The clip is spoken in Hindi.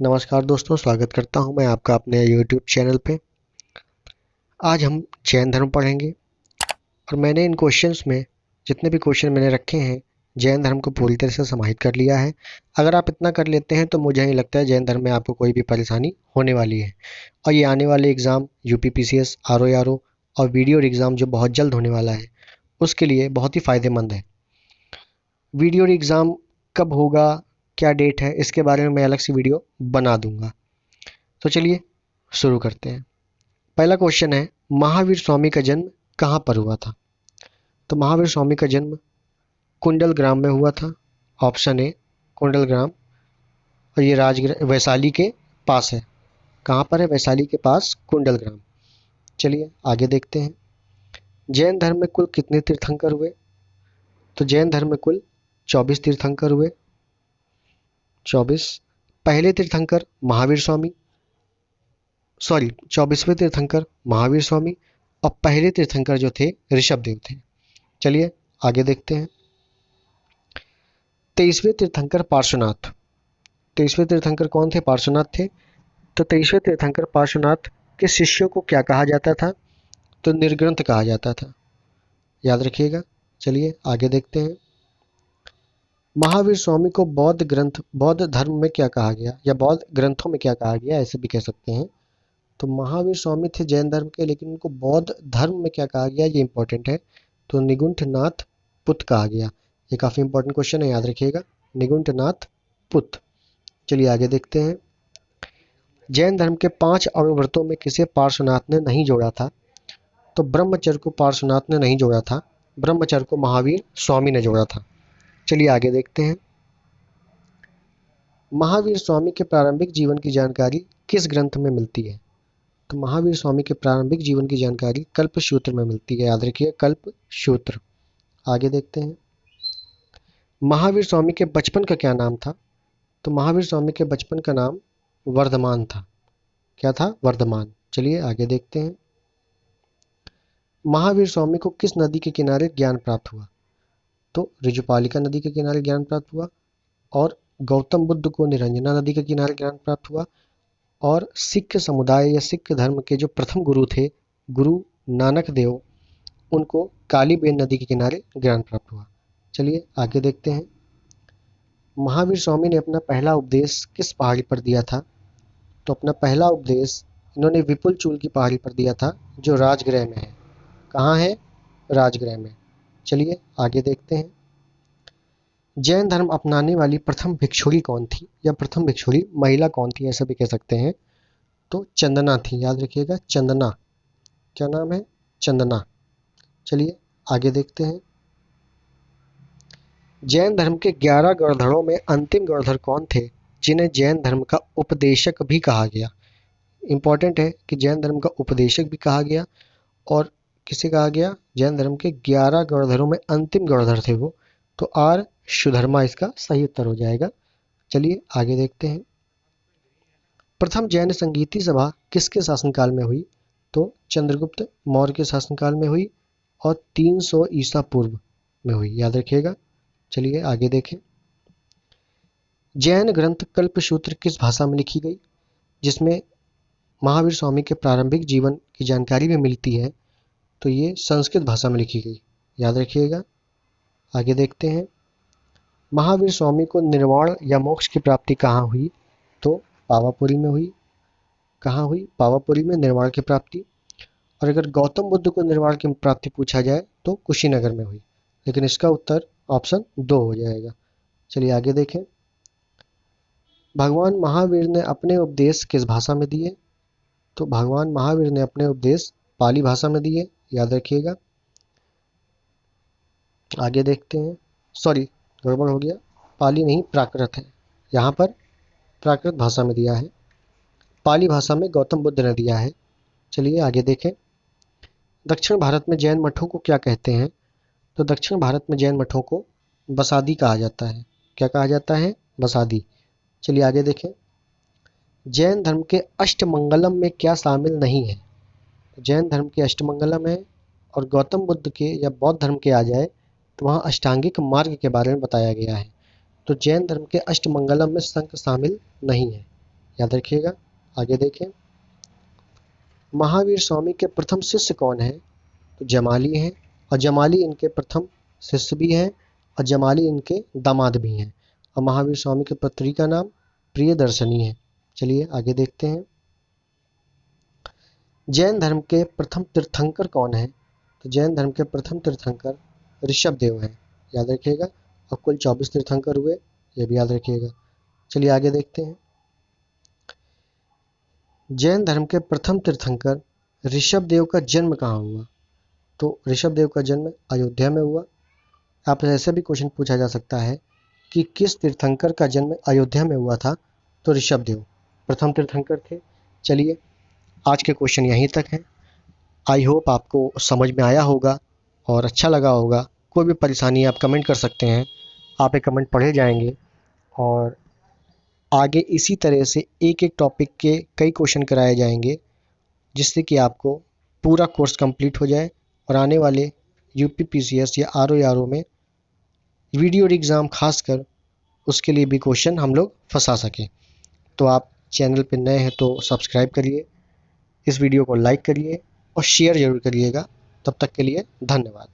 नमस्कार दोस्तों, स्वागत करता हूं मैं आपका अपने YouTube चैनल पे। आज हम जैन धर्म पढ़ेंगे और मैंने इन क्वेश्चंस में जितने भी क्वेश्चन मैंने रखे हैं जैन धर्म को पूरी तरह से समाहित कर लिया है। अगर आप इतना कर लेते हैं तो मुझे नहीं लगता है जैन धर्म में आपको कोई भी परेशानी होने वाली है। और ये आने वाले एग्ज़ाम UPPCS RO और वीडियो एग्ज़ाम जो बहुत जल्द होने वाला है उसके लिए बहुत ही फ़ायदेमंद है। वीडियो एग्ज़ाम कब होगा, क्या डेट है, इसके बारे में मैं अलग से वीडियो बना दूंगा। तो चलिए शुरू करते हैं। पहला क्वेश्चन है, महावीर स्वामी का जन्म कहाँ पर हुआ था? तो महावीर स्वामी का जन्म कुंडल ग्राम में हुआ था। ऑप्शन ए कुंडल ग्राम, और ये वैशाली के पास है। कहाँ पर है? वैशाली के पास कुंडल ग्राम। चलिए आगे देखते हैं। जैन धर्म में कुल कितने तीर्थंकर हुए? तो जैन धर्म में कुल 24 तीर्थंकर हुए। 24। पहले तीर्थंकर महावीर स्वामी, 24वें तीर्थंकर महावीर स्वामी और पहले तीर्थंकर जो थे ऋषभदेव थे। चलिए आगे देखते हैं। 23वें तीर्थंकर पार्श्वनाथ। 23वें तीर्थंकर कौन थे? पार्श्वनाथ थे। तो 23वें तीर्थंकर पार्श्वनाथ के शिष्यों को क्या कहा जाता था? तो निर्ग्रंथ कहा जाता था, याद रखिएगा। चलिए आगे देखते हैं। महावीर स्वामी को बौद्ध धर्म में क्या कहा गया, या बौद्ध ग्रंथों में क्या कहा गया, ऐसे भी कह सकते हैं। तो महावीर स्वामी थे जैन धर्म के, लेकिन उनको बौद्ध धर्म में क्या कहा गया, ये इंपॉर्टेंट है। तो निगुंठनाथ पुत कहा गया। ये काफ़ी इंपॉर्टेंट क्वेश्चन है, याद रखिएगा। निगुंठनाथ पुत। चलिए आगे देखते हैं। जैन धर्म के 5 अणुव्रतों में किसे पार्श्वनाथ ने नहीं जोड़ा था? तो ब्रह्मचर्य को पार्श्वनाथ ने नहीं जोड़ा था, ब्रह्मचर्य को महावीर स्वामी ने जोड़ा था। चलिए आगे देखते हैं। महावीर स्वामी के प्रारंभिक जीवन की जानकारी किस ग्रंथ में मिलती है? तो महावीर स्वामी के प्रारंभिक जीवन की जानकारी कल्पसूत्र में मिलती है, याद रखिए कल्पसूत्र। आगे देखते हैं। महावीर स्वामी के बचपन का क्या नाम था? तो महावीर स्वामी के बचपन का नाम वर्धमान था। क्या था? वर्धमान। चलिए आगे देखते हैं। महावीर स्वामी को किस नदी के किनारे ज्ञान प्राप्त हुआ? तो ऋजुपालिका नदी के किनारे ज्ञान प्राप्त हुआ। और गौतम बुद्ध को निरंजना नदी के किनारे ज्ञान प्राप्त हुआ। और सिख समुदाय या सिख धर्म के जो प्रथम गुरु थे, गुरु नानक देव, उनको काली बेन नदी के किनारे ज्ञान प्राप्त हुआ। चलिए आगे देखते हैं। महावीर स्वामी ने अपना पहला उपदेश किस पहाड़ी पर दिया था? तो अपना पहला उपदेश इन्होंने विपुल चूल की पहाड़ी पर दिया था, जो राजगृह में है। कहाँ है? राजगृह में। चलिए आगे देखते हैं। जैन धर्म अपनाने वाली प्रथम भिक्षुणी कौन थी, या प्रथम भिक्षुणी महिला कौन थी, ऐसा भी कह सकते हैं। तो चंदना थी, याद रखिएगा चंदना। क्या नाम है? चंदना। चलिए आगे देखते हैं। जैन धर्म के 11 गणधरों में अंतिम गणधर कौन थे जिन्हें जैन धर्म का उपदेशक भी कहा गया? इंपॉर्टेंट है कि जैन धर्म का उपदेशक भी कहा गया। और किसे कहा गया? जैन धर्म के 11 गणधरों में अंतिम गणधर थे वो। तो आर सुधर्मा इसका सही उत्तर हो जाएगा। चलिए आगे देखते हैं। प्रथम जैन संगीति सभा किसके शासनकाल में हुई? तो चंद्रगुप्त मौर्य के शासनकाल में हुई और 300 ईसा पूर्व में हुई, याद रखिएगा। चलिए आगे देखें। जैन ग्रंथ कल्पसूत्र किस भाषा में लिखी गई, जिसमें महावीर स्वामी के प्रारंभिक जीवन की जानकारी भी मिलती है? तो ये संस्कृत भाषा में लिखी गई, याद रखिएगा। आगे देखते हैं। महावीर स्वामी को निर्वाण या मोक्ष की प्राप्ति कहाँ हुई? तो पावापुरी में हुई। कहाँ हुई? पावापुरी में निर्वाण की प्राप्ति। और अगर गौतम बुद्ध को निर्वाण की प्राप्ति पूछा जाए तो कुशीनगर में हुई, लेकिन इसका उत्तर ऑप्शन 2 हो जाएगा। चलिए आगे देखें। भगवान महावीर ने अपने उपदेश किस भाषा में दिए? तो भगवान महावीर ने अपने उपदेश पाली भाषा में दिए, याद रखिएगा। आगे देखते हैं। सॉरी, गड़बड़ हो गया, पाली नहीं प्राकृत है, यहाँ पर प्राकृत भाषा में दिया है, पाली भाषा में गौतम बुद्ध ने दिया है। चलिए आगे देखें। दक्षिण भारत में जैन मठों को क्या कहते हैं? तो दक्षिण भारत में जैन मठों को बसादी कहा जाता है। क्या कहा जाता है? बसादी। चलिए आगे देखें। जैन धर्म के अष्टमंगलम में क्या शामिल नहीं है? जैन धर्म के अष्टमंगलम है, और गौतम बुद्ध के या बौद्ध धर्म के आ जाए तो वहाँ अष्टांगिक मार्ग के बारे में बताया गया है। तो जैन धर्म के अष्टमंगलम में संख शामिल नहीं है। याद रखिएगा। आगे देखें, महावीर स्वामी के प्रथम शिष्य कौन है? तो जमाली हैं, और जमाली इनके प्रथम शिष्य भी हैं, और जमाली इनके दामाद भी हैं। और महावीर स्वामी की पत्री का नाम प्रियदर्शनी है। चलिए आगे देखते हैं। जैन धर्म के प्रथम तीर्थंकर कौन है? तो जैन धर्म के प्रथम तीर्थंकर ऋषभदेव हैं। याद रखिएगा। और कुल 24 तीर्थंकर हुए, ये भी याद रखिएगा। चलिए आगे देखते हैं। जैन धर्म के प्रथम तीर्थंकर ऋषभदेव का जन्म कहाँ हुआ? तो ऋषभदेव का जन्म अयोध्या में हुआ। आपसे ऐसे भी क्वेश्चन पूछा जा सकता है कि किस तीर्थंकर का जन्म अयोध्या में हुआ था? तो ऋषभदेव प्रथम तीर्थंकर थे। चलिए आज के क्वेश्चन यहीं तक हैं। आई होप आपको समझ में आया होगा और अच्छा लगा होगा। कोई भी परेशानी आप कमेंट कर सकते हैं, आप एक कमेंट पढ़े जाएंगे और आगे इसी तरह से एक एक टॉपिक के कई क्वेश्चन कराए जाएंगे, जिससे कि आपको पूरा कोर्स कंप्लीट हो जाए और आने वाले यूपीपीसीएस या आरओ में वीडियो एग्ज़ाम खासकर उसके लिए भी क्वेश्चन हम लोग फंसा सकें। तो आप चैनल पे नए हैं तो सब्सक्राइब करिए, इस वीडियो को लाइक करिए और शेयर ज़रूर करिएगा। तब तक के लिए धन्यवाद।